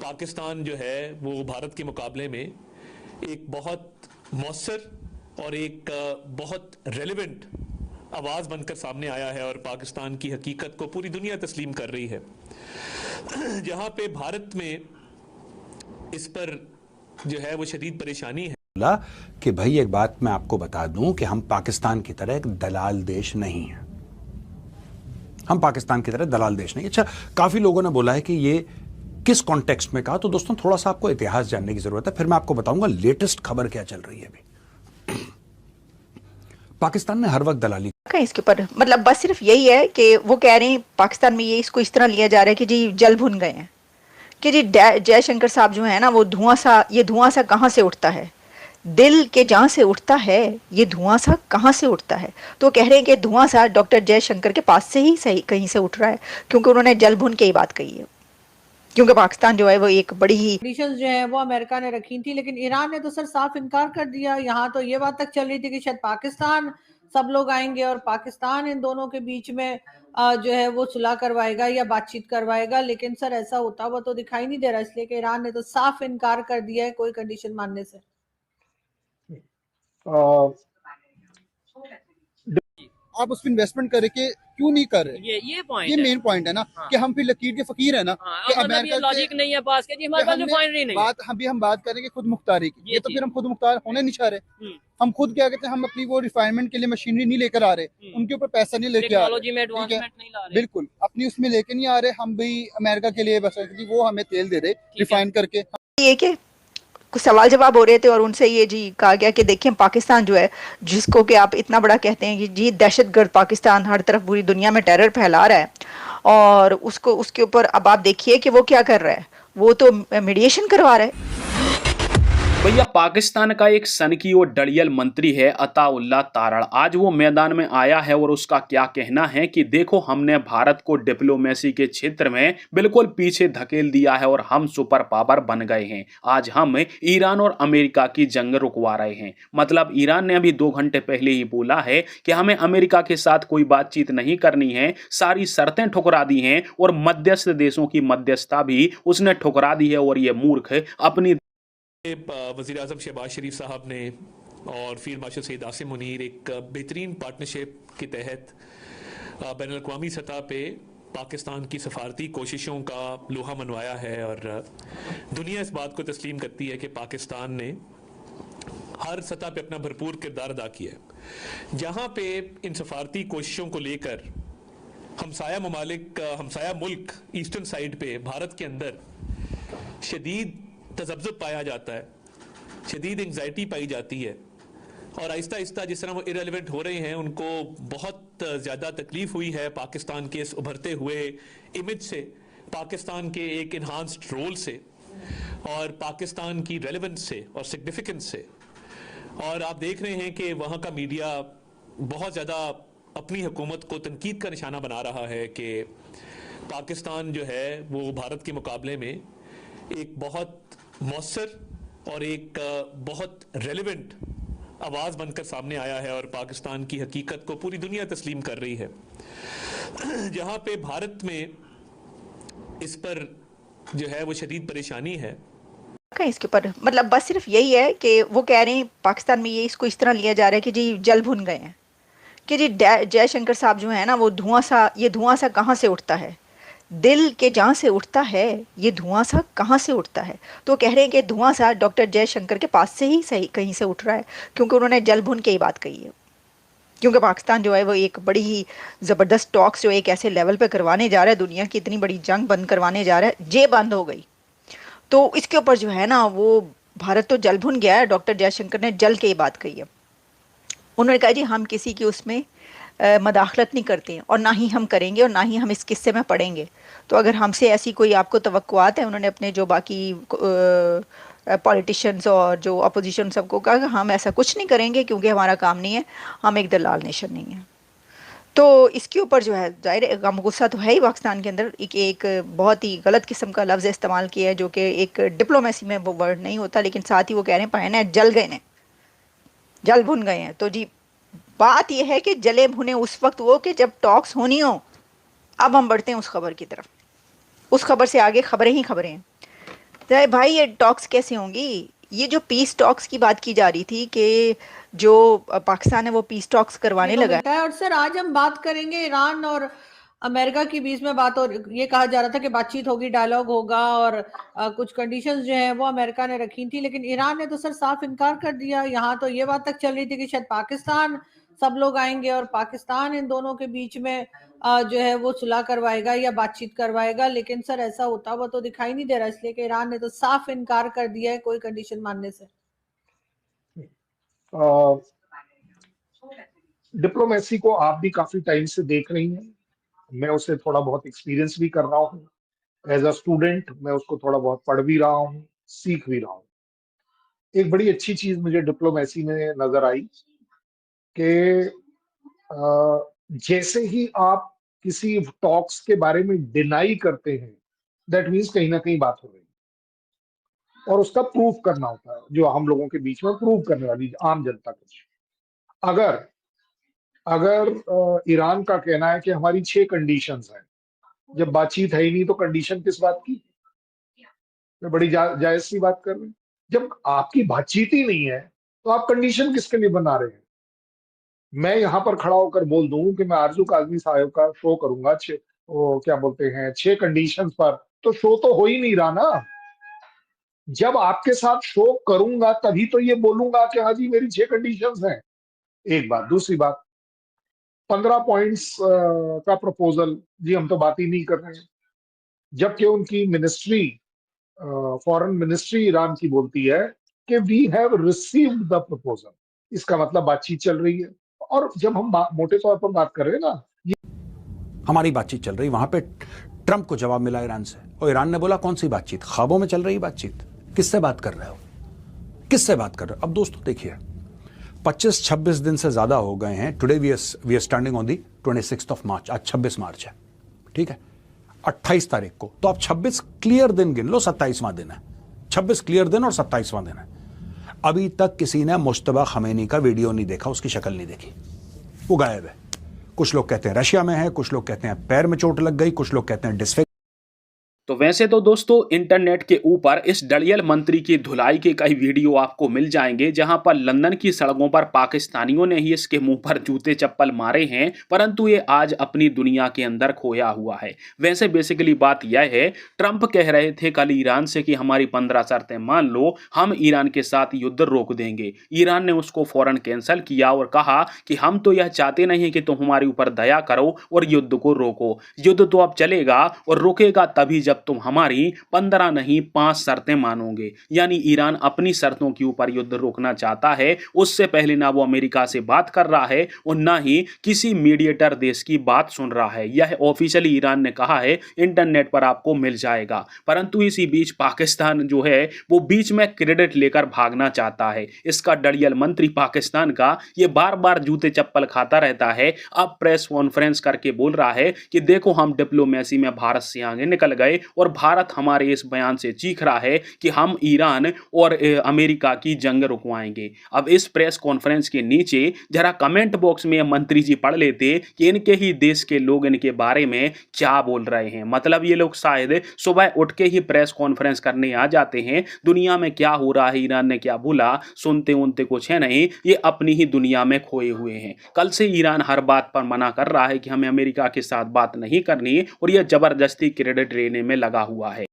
पाकिस्तान जो है वो भारत के मुकाबले में एक बहुत मौसर और एक बहुत रेलेवेंट आवाज़ बनकर सामने आया है और पाकिस्तान की हकीकत को पूरी दुनिया तस्लीम कर रही है। जहां पे भारत में इस पर जो है वो शदीद परेशानी है। बोला कि भाई एक बात मैं आपको बता दूं कि हम पाकिस्तान की तरह एक दलाल देश नहीं है। हम पाकिस्तान की तरह दलाल देश नहीं। अच्छा, काफी लोगों ने बोला है कि ये किस कॉन्टेक्स्ट में कहा, तो दोस्तों थोड़ा सा आपको इतिहास जानने की जरूरत है, फिर मैं आपको बताऊंगा लेटेस्ट खबर क्या चल रही है अभी। पाकिस्तान ने हर वक्त दलाली इसके ऊपर मतलब बस सिर्फ यही है कि वो कह रहे हैं पाकिस्तान में ये इसको इस तरह लिया जा रहा है कि जी जल भुन गए हैं कि जी जयशंकर साहब जो है ना वो धुआं सा कहाँ से उठता है, दिल के जहाँ से उठता है ये धुआं सा कहाँ से उठता है। तो कह रहे हैं कि धुआं सा डॉक्टर जयशंकर के पास से ही सही कहीं से उठ रहा है, क्योंकि उन्होंने जल भुन के ही बात कही है। क्योंकि पाकिस्तान जो है वो एक बड़ी ही कंडीशंस जो है वो अमेरिका ने रखी थी, लेकिन ईरान ने तो सर साफ इनकार कर दिया। यहाँ तो ये बात तक चल रही थी कि शायद पाकिस्तान सब लोग आएंगे और पाकिस्तान इन दोनों के बीच में जो है वो सुलह करवाएगा या बातचीत करवाएगा, लेकिन सर ऐसा होता हुआ तो दिखाई नहीं दे रहा, इसलिए कि ईरान ने तो साफ इनकार कर दिया है कोई कंडीशन मानने से। आप उस पर इन्वेस्टमेंट करके क्यों नहीं कर रहे? ये पॉइंट ये मेन पॉइंट है ना। हाँ। कि हम फिर लकीर के फकीर है ना। हाँ, कि मतलब ये लॉजिक नहीं है पास के जी, हमारे पास रिफाइनरी नहीं बात हम बात करेंगे खुद मुख्तारी की, ये तो फिर हम खुद मुख्तार होने नहीं चाह रहे। हम खुद क्या कहते हैं, हम अपनी वो रिफाइनमेंट के लिए मशीनरी नहीं लेकर आ रहे, उनके ऊपर पैसा नहीं लेके आ रहे, बिल्कुल अपनी उसमें लेके नहीं आ रहे। हम भी अमेरिका के लिए बस वो हमें तेल दे दे रिफाइन करके। ये कि कुछ सवाल जवाब हो रहे थे और उनसे ये जी कहा गया कि देखिए पाकिस्तान जो है जिसको कि आप इतना बड़ा कहते हैं कि जी दहशतगर्द पाकिस्तान हर तरफ पूरी दुनिया में टेरर फैला रहा है, और उसके ऊपर अब आप देखिए कि वो क्या कर रहा है, वो तो मीडिएशन करवा रहा है। भैया पाकिस्तान का एक सनकी और डड़ियल मंत्री है अताउल्ला तारड़, आज वो मैदान में आया है और उसका क्या कहना है कि देखो हमने भारत को डिप्लोमेसी के क्षेत्र में बिल्कुल पीछे धकेल दिया है और हम सुपर पावर बन गए हैं। आज हम ईरान और अमेरिका की जंग रुकवा रहे हैं। मतलब ईरान ने अभी 2 घंटे पहले ही बोला है कि हमें अमेरिका के साथ कोई बातचीत नहीं करनी है, सारी शर्तें ठुकरा दी हैं और मध्यस्थ देशों की मध्यस्थता भी उसने ठुकरा दी है। और ये मूर्ख अपनी वज़ीर आज़म शहबाज शरीफ साहब ने और फील्ड मार्शल सैयद आसिम मुनीर एक बेहतरीन पार्टनरशिप के तहत बैनुल अक़वामी सतह पे पाकिस्तान की सफारती कोशिशों का लोहा मनवाया है, और दुनिया इस बात को तस्लीम करती है कि पाकिस्तान ने हर सतह पे अपना भरपूर किरदार अदा किया है। जहाँ पे इन सफारती कोशिशों को लेकर हमसाया मुल्क ईस्टर्न साइड पे भारत के अंदर शदीद तज़ब्ज़ुब पाया जाता है, शदीद एंग्जाइटी पाई जाती है, और आहिस्ता आहिस्ता जिस तरह वो इरेलेवेंट हो रहे हैं उनको बहुत ज़्यादा तकलीफ हुई है पाकिस्तान के इस उभरते हुए इमेज से, पाकिस्तान के एक इन्हांस्ड रोल से और पाकिस्तान की रेलेवेंस से और सिग्निफिकेंस से। और आप देख रहे हैं कि वहाँ का मीडिया बहुत ज़्यादा अपनी हुकूमत को तनकीद का निशाना बना रहा है कि पाकिस्तान जो है वो भारत के मुकाबले में एक बहुत मौसर और एक बहुत रेलेवेंट आवाज़ बनकर सामने आया है और पाकिस्तान की हकीकत को पूरी दुनिया तस्लीम कर रही है। जहाँ पे भारत में इस पर जो है वो शदीद परेशानी है। इसके ऊपर मतलब बस सिर्फ यही है कि वो कह रहे हैं पाकिस्तान में ये इसको इस तरह लिया जा रहा है कि जी जल भुन गए हैं कि जी जयशंकर साहब जो है ना वो धुआं सा कहाँ से उठता है, दिल के जहाँ से उठता है ये धुआं सा कहाँ से उठता है। तो कह रहे हैं कि धुआं सा डॉक्टर जयशंकर के पास से ही सही कहीं से उठ रहा है, क्योंकि उन्होंने जल भुन के ही बात कही है। क्योंकि पाकिस्तान जो है वो एक बड़ी ही ज़बरदस्त टॉक्स जो एक ऐसे लेवल पे करवाने जा रहा है, दुनिया की इतनी बड़ी जंग बंद करवाने जा रहा है, जे बंद हो गई तो इसके ऊपर जो है ना वो भारत तो जल भुन गया है। डॉक्टर जयशंकर ने जल के ही बात कही है। उन्होंने कहा जी हम किसी की उसमें मदाखलत नहीं करते और ना ही हम करेंगे और ना ही हम इस किस्से में पढ़ेंगे। तो अगर हमसे ऐसी कोई आपको तवक्कुआत है, उन्होंने अपने जो बाकी पॉलिटिशियंस और जो अपोजिशन सबको कहा कि हम ऐसा कुछ नहीं करेंगे क्योंकि हमारा काम नहीं है, हम एक दलाल नेशन नहीं है। तो इसके ऊपर जो है जाहिर गम गुस्सा तो है ही पाकिस्तान के अंदर। एक बहुत ही गलत किस्म का लफ्ज़ इस्तेमाल किया है जो कि एक डिप्लोमेसी में वो वर्ड नहीं होता, लेकिन साथ ही वो कह रहे हैं पाए जल गए ने, जल भुन गए हैं। तो जी बात यह है कि जले भुने उस वक्त वो कि जब टॉक्स होनी हो। अब हम बढ़ते हैं उस खबर की तरफ। उस खबर से आगे खबरें ही खबरें हैं। तो भाई ये टॉक्स कैसे होंगी? ये जो पीस टॉक्स की बात की जा रही थी कि जो पाकिस्तान है वो पीस टॉक्स करवाने लगा है। और सर आज हम बात करेंगे ईरान और अमेरिका के बीच में बात, और ये कहा जा रहा था कि बातचीत होगी, डायलॉग होगा, और कुछ कंडीशंस जो हैं वो अमेरिका ने रखी थी, लेकिन ईरान ने तो सर साफ इनकार कर दिया। यहाँ तो ये बात तक चल रही थी कि शायद पाकिस्तान सब लोग आएंगे और पाकिस्तान इन दोनों के बीच में जो है वो सुलह करवाएगा या बातचीत करवाएगा, लेकिन सर ऐसा होता हुआ तो दिखाई नहीं दे रहा, इसलिए कि ईरान ने तो साफ इनकार कर दिया है कोई कंडीशन मानने से। डिप्लोमेसी को आप भी काफी टाइम से देख रही हैं, मैं उसे थोड़ा बहुत एक्सपीरियंस भी कर रहा हूँ। एज अ स्टूडेंट मैं उसको थोड़ा बहुत पढ़ भी रहा हूँ, सीख भी रहा हूँ। एक बड़ी अच्छी चीज मुझे डिप्लोमेसी में नजर आई कि जैसे ही आप किसी टॉक्स के बारे में डिनाई करते हैं, दैट मीन्स कहीं ना कहीं बात हो रही है और उसका प्रूफ करना होता है, जो हम लोगों के बीच में प्रूव करने वाली आम जनता को। अगर ईरान का कहना है कि हमारी 6 कंडीशंस हैं, जब बातचीत है ही नहीं तो कंडीशन किस बात की? मैं बड़ी जायज सी बात कर रहे हैं। जब आपकी बातचीत ही नहीं है तो आप कंडीशन किसके लिए बना रहे हैं? मैं यहां पर खड़ा होकर बोल दूं कि मैं आरजू काजमी साहब का शो करूंगा वो क्या बोलते हैं 6 कंडीशंस पर, तो शो तो हो ही नहीं रहा ना। जब आपके साथ शो करूंगा तभी तो ये बोलूंगा कि हाँ जी मेरी 6 कंडीशंस हैं। एक बात। दूसरी बात, 15 पॉइंट्स का प्रपोजल, जी हम तो बात ही नहीं कर रहे हैं, जबकि उनकी मिनिस्ट्री, फॉरेन मिनिस्ट्री ईरान की बोलती है कि we have received the proposal. इसका मतलब बातचीत चल रही है। और जब हम मोटे तौर पर बात कर रहे हैं ना, हमारी बातचीत चल रही, वहां पे ट्रंप को जवाब मिला ईरान से, और ईरान ने बोला कौन सी बातचीत? ख्वाबों में चल रही बातचीत। किससे बात कर रहे हो? किससे बात कर रहे हो? अब दोस्तों देखिए, 25-26 दिन से ज्यादा हो गए हैं। Today we are standing on the 26th of March. आज 26 मार्च है, ठीक है, 28 तारीख को। तो आप 26 क्लियर दिन गिन लो, 27वां दिन है। 26 क्लियर दिन और 27वां दिन है। अभी तक किसी ने मुश्तबा खमेनी का वीडियो नहीं देखा, उसकी शक्ल नहीं देखी, वो गायब है। कुछ लोग कहते हैं रशिया में है, कुछ लोग कहते हैं पैर में चोट लग गई, कुछ लोग कहते हैं डिस्फिग। तो वैसे तो दोस्तों इंटरनेट के ऊपर इस डड़ियल मंत्री की धुलाई के कई वीडियो आपको मिल जाएंगे, जहां पर लंदन की सड़कों पर पाकिस्तानियों ने ही इसके मुंह पर जूते चप्पल मारे हैं, परंतु ये आज अपनी दुनिया के अंदर खोया हुआ है। वैसे बेसिकली बात यह है, ट्रंप कह रहे थे कल ईरान से कि हमारी 15 शर्तें मान लो, हम ईरान के साथ युद्ध रोक देंगे। ईरान ने उसको फौरन कैंसिल किया और कहा कि हम तो यह चाहते नहीं कि तुम हमारे ऊपर दया करो और युद्ध को रोको। युद्ध तो अब चलेगा और रुकेगा तभी जब तुम हमारी 15 नहीं 5 शर्तें मानोगे। यानी ईरान अपनी शर्तों के ऊपर युद्ध रोकना चाहता है। उससे पहले ना वो अमेरिका से बात कर रहा है और ना ही किसी मीडिएटर देश की बात सुन रहा है। यह ऑफिशियली ईरान ने कहा है, इंटरनेट पर आपको मिल जाएगा। परंतु इसी बीच पाकिस्तान जो है वो बीच में क्रेडिट लेकर भागना चाहता है। इसका डड़ियल मंत्री पाकिस्तान का ये बार बार जूते चप्पल खाता रहता है। अब प्रेस कॉन्फ्रेंस करके बोल रहा है कि देखो हम डिप्लोमेसी में भारत से आगे निकल गए और भारत हमारे इस बयान से चीख रहा है कि हम ईरान और अमेरिका की जंग रुकवाएंगे। अब इस प्रेस कॉन्फ्रेंस के नीचे जरा कमेंट बॉक्स में मंत्री जी पढ़ लेते कि इनके ही देश के लोग इनके बारे में क्या बोल रहे हैं। मतलब ये लोग शायद सुबह उठ के ही प्रेस कॉन्फ्रेंस करने आ जाते हैं, दुनिया में क्या हो रहा है, ईरान ने क्या बोला, सुनते उनते कुछ है नहीं, ये अपनी ही दुनिया में खोए हुए हैं। कल से ईरान हर बात पर मना कर रहा है कि हमें अमेरिका के साथ बात नहीं करनी और यह जबरदस्ती क्रेडिट लेने में लगा हुआ है।